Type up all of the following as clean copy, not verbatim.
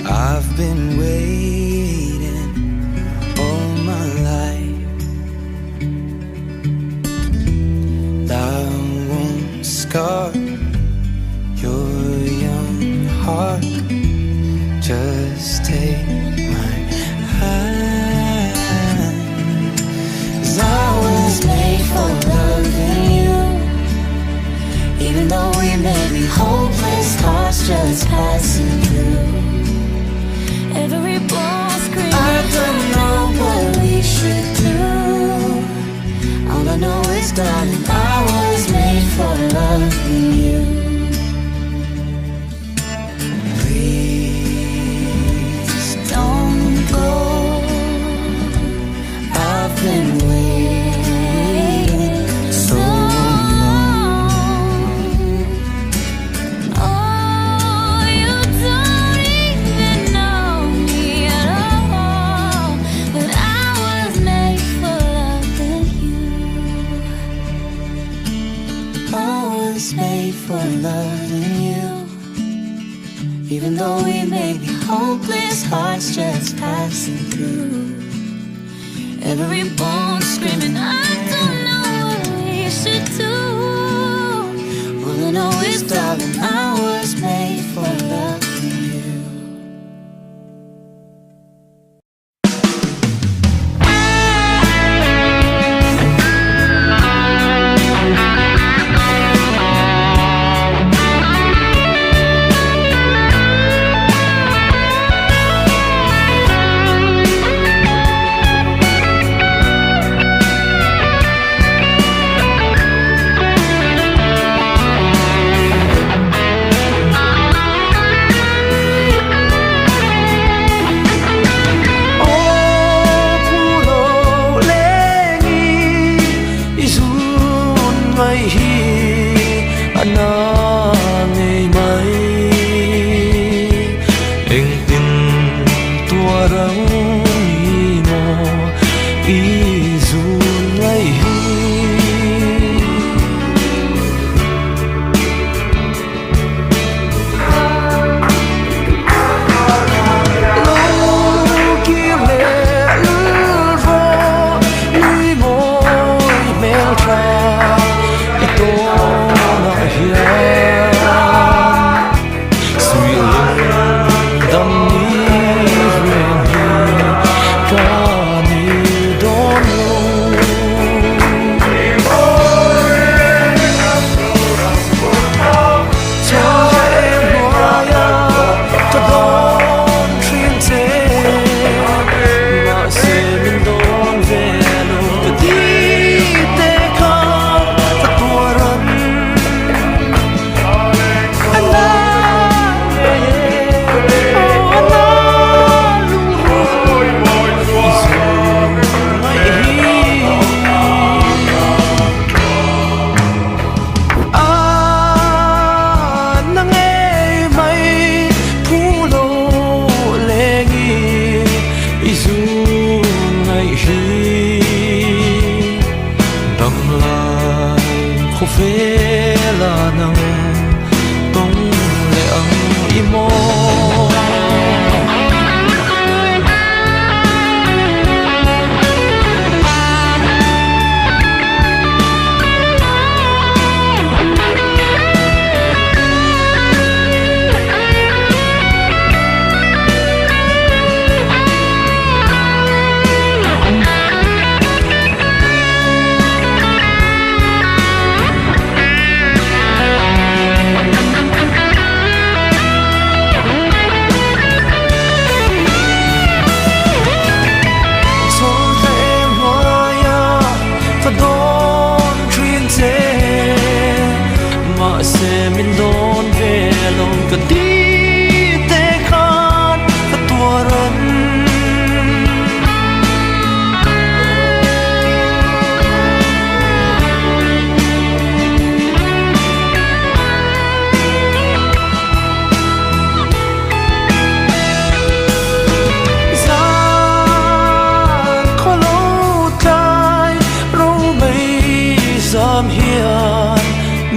I've been waiting all my life. That won't scar your young heart. Just take my hand. 'Cause I was made for loving you. Even though we may be hopeless, hearts just passing through. Every bone screaming, I don't know what we should do. All I know is, darling, I was made for loving you. Please don't go. I've been waiting so long. oh, you don't even know me at all. But I was made for loving you. I was made for loving you. Even though we may be hopeless, hearts just passing through. Every bone screaming, I don't know what we should do. All I know is, darling, I was made for loving you.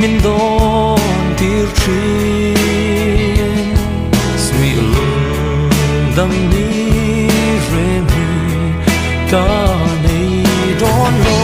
min don tir thin sui lung dam ni re mi ka nei don lo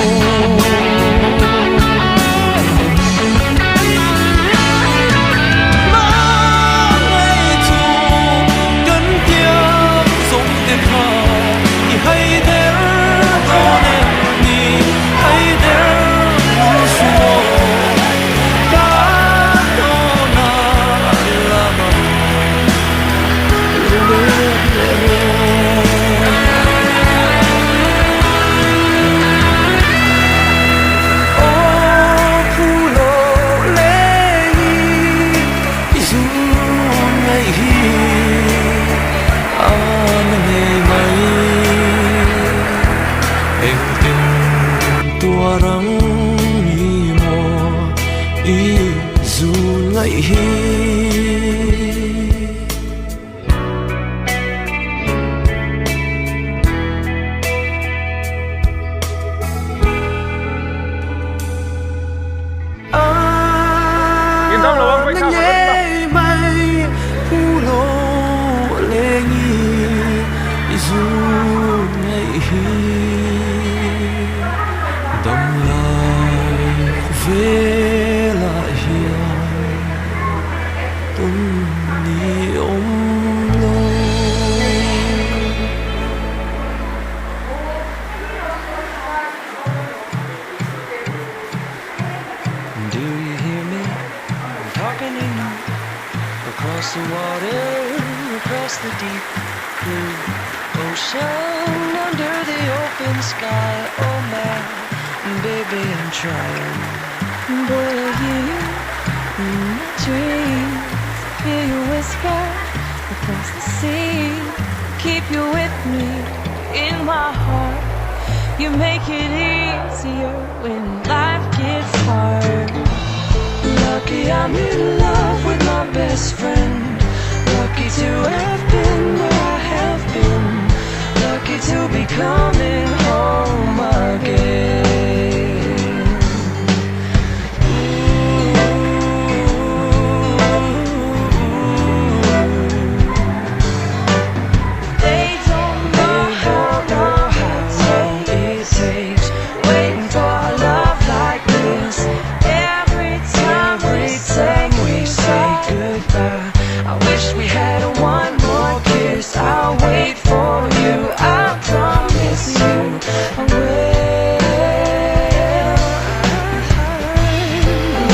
across the water, across the deep blue ocean, under the open sky. Oh man, baby, I'm trying. Boy, I hear you in my dreams. Hear you whisper across the sea. Keep you with me in my heart. You make it easier when life gets hard. Lucky I'm in love with my best friend. Lucky to have been where I have been. Lucky to be coming home again. They don't know how long it takes waiting for a love like this. Every time we say goodbye, I wish we had one more kiss. I'll wait for you, I promise you I will.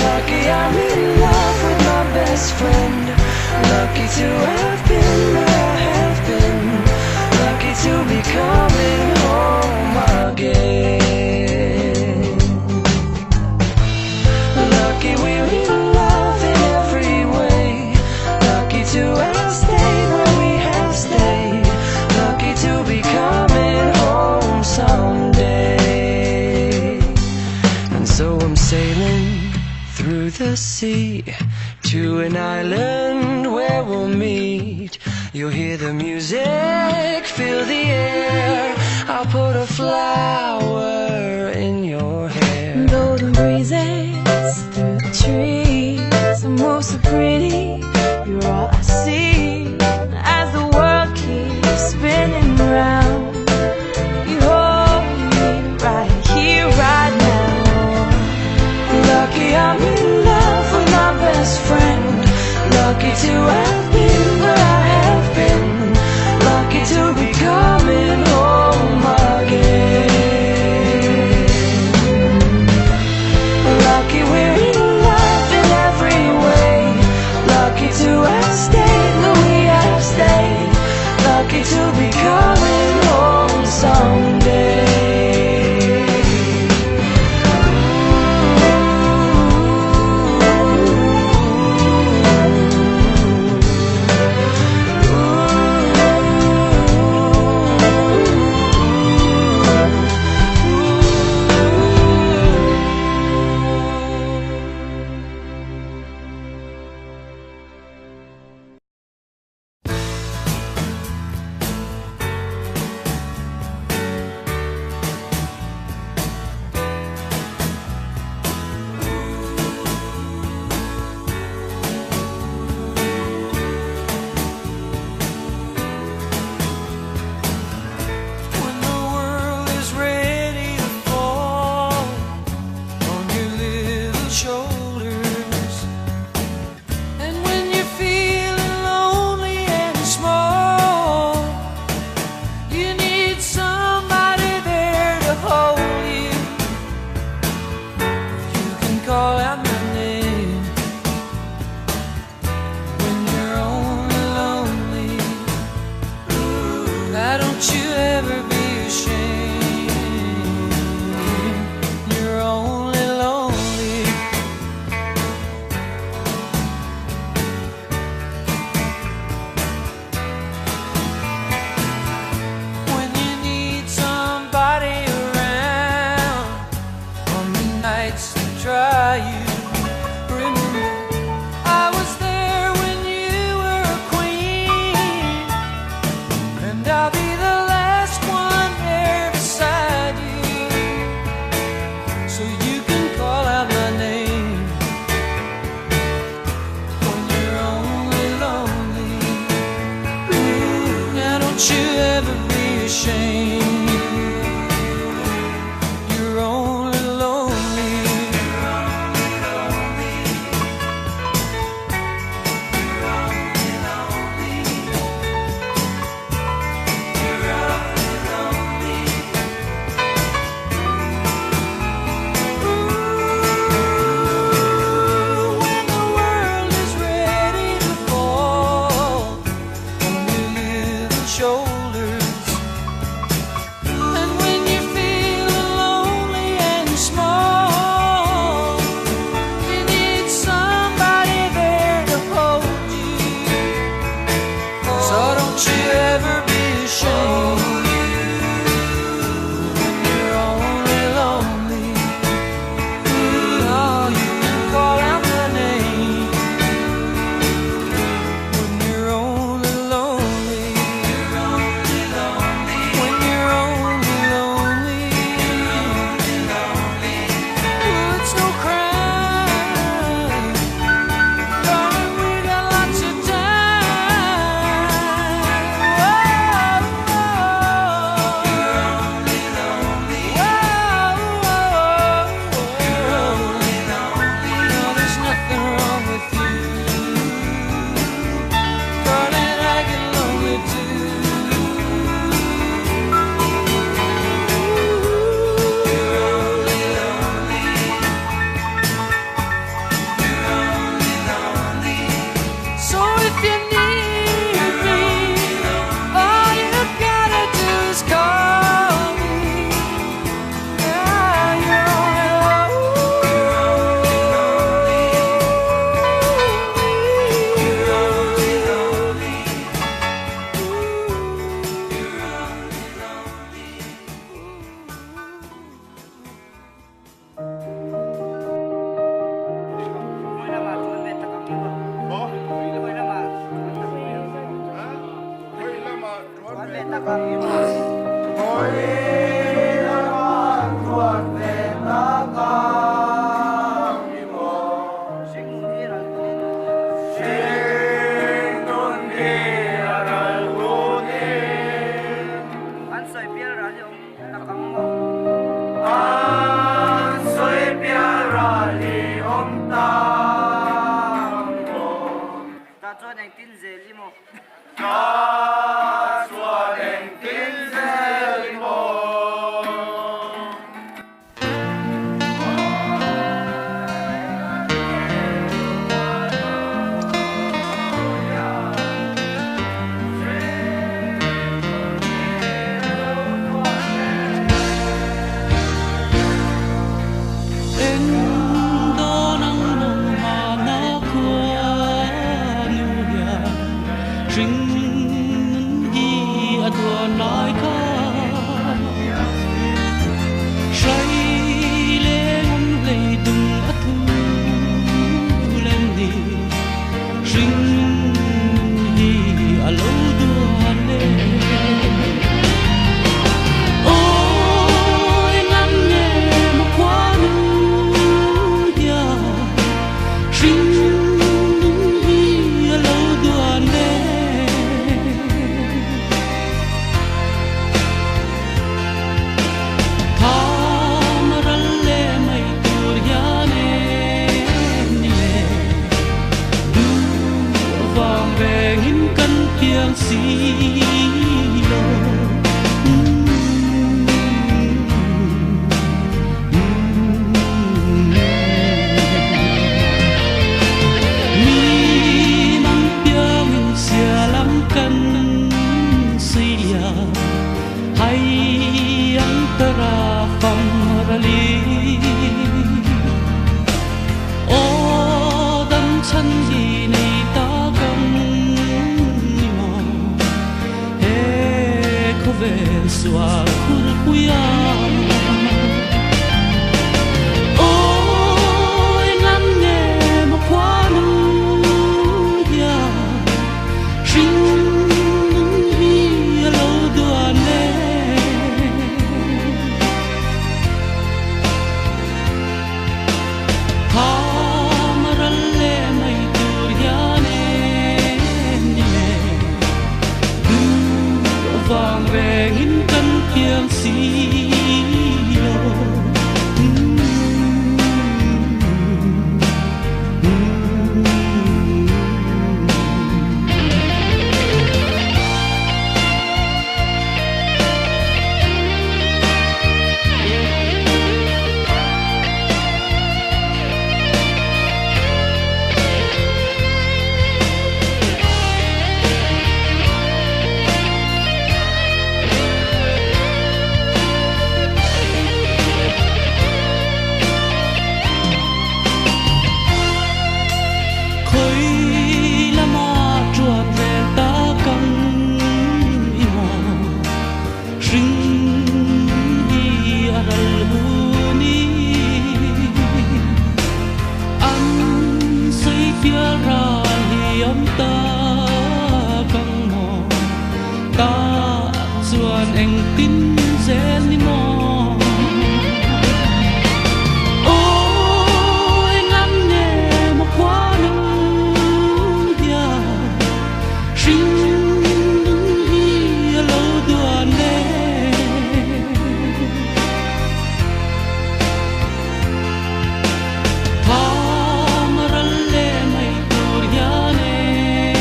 Lucky I'm in love with my best friend. Lucky to have been where I have been. Lucky to be coming home again. Lucky we're in love in every way. Lucky to have stayed where we have stayed. Lucky to be coming home someday. And so I'm sailing through the sea to an island where we'll meet. You'll hear the music, feel the air. I'll put a flower in your hair. golden breezes through the trees, and move so pretty. You're all I see as the world keeps spinning round. You hold me right here, right now. Lucky I'm in love with my best friend. Lucky to have been where I have been. Lucky to be coming home again. Lucky we're in love in every way. Lucky to have stayed where we have stayed. Lucky to be coming home someday. don't you ever be ashamed. You're only lonely. When you need somebody around on the nights that try you, remember I was there when you were a queen, and I'll be the last one there beside you, so you can call out my name when you're only lonely. Ooh, now don't you ever be ashamed. You're only lonely. When the world is ready to fall on your little shoulders, and when you feel lonely and small, you need somebody there to hold you. So don't you ever be ashamed when you're only lonely. Ooh, oh, you can call out my name when you're only lonely. When you're only lonely. Ooh, it's no crime, darling, we got lots of time. No, there's nothing wrong with you, darling, I get lonely too. So if you need me, all you gotta do is call me. Yeah, you're only Ta suonen kinselmo. tara famrali o dam chan hi nei ta gam ni mo he khove swa khur puya anh tin sẽ đi mò ôi ngắm nhẹ một quá nắng ya sinh hi lâu tuần lệ tham ra lệ mây tur ya nè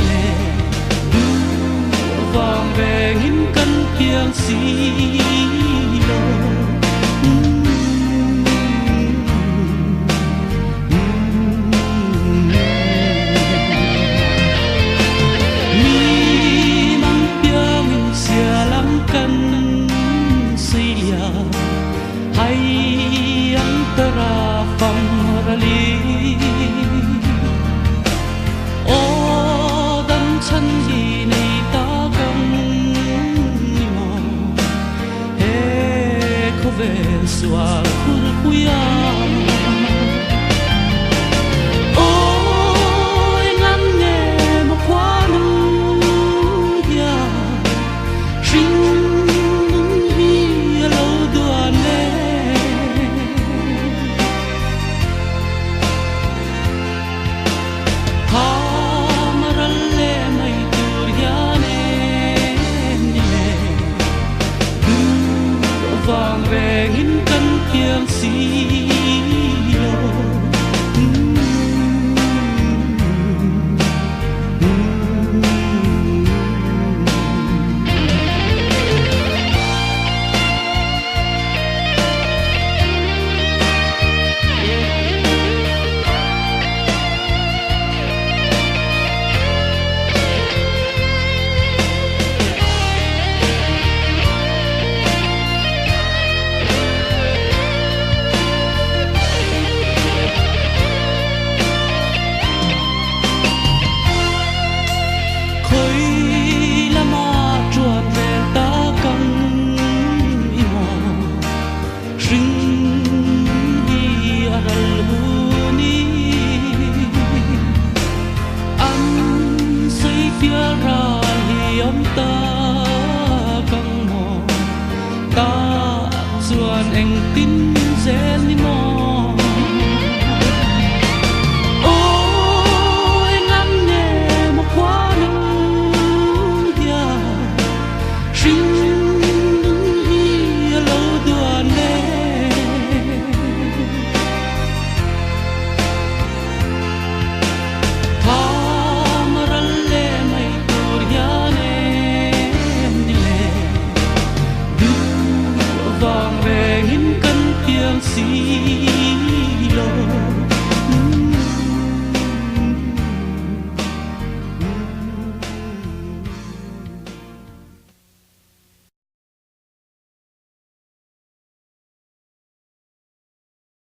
lệ vàng về nghìn yang silo mi mang piang sia lam kan sia hay antara famrali o dam chan hi nei ta về xóa khur puya ôi ngắm nhẹ một quá nắng ya sinh hi lâu tuần lệ tham ra lệ mây tur ya nè vàng về nghìn căn kiêng xilo anh tin sẽ đi mò ôi ngắm nhẹ một quá nắng ya sinh hi lâu tuần lệ tham ra lệ mây tur ya nè lệ vàng về nghìn căn kiêng xilo